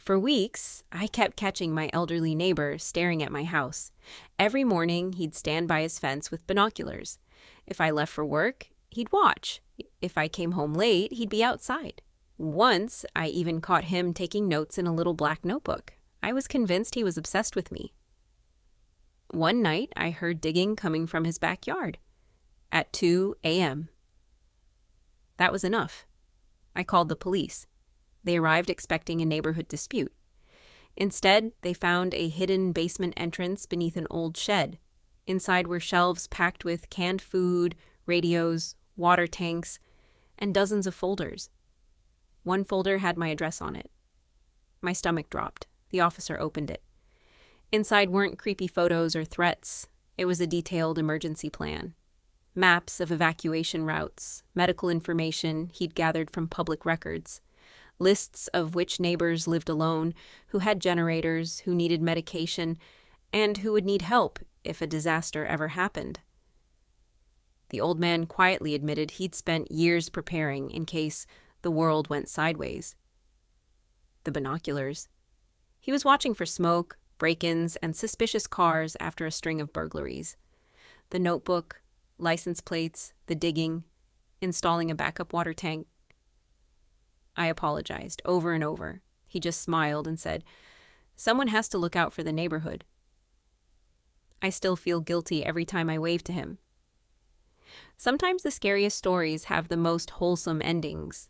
For weeks, I kept catching my elderly neighbor staring at my house. Every morning, he'd stand by his fence with binoculars. If I left for work, he'd watch. If I came home late, he'd be outside. Once, I even caught him taking notes in a little black notebook. I was convinced he was obsessed with me. One night, I heard digging coming from his backyard at 2 a.m. That was enough. I called the police. They arrived expecting a neighborhood dispute. Instead, they found a hidden basement entrance beneath an old shed. Inside were shelves packed with canned food, radios, water tanks, and dozens of folders. One folder had my address on it. My stomach dropped. The officer opened it. Inside weren't creepy photos or threats. It was a detailed emergency plan. Maps of evacuation routes, medical information he'd gathered from public records, lists of which neighbors lived alone, who had generators, who needed medication, and who would need help if a disaster ever happened. The old man quietly admitted he'd spent years preparing in case the world went sideways. The binoculars. He was watching for smoke, break-ins, and suspicious cars after a string of burglaries. The notebook, license plates, the digging, installing a backup water tank. I apologized over and over. He just smiled and said, "Someone has to look out for the neighborhood." I still feel guilty every time I wave to him. Sometimes the scariest stories have the most wholesome endings.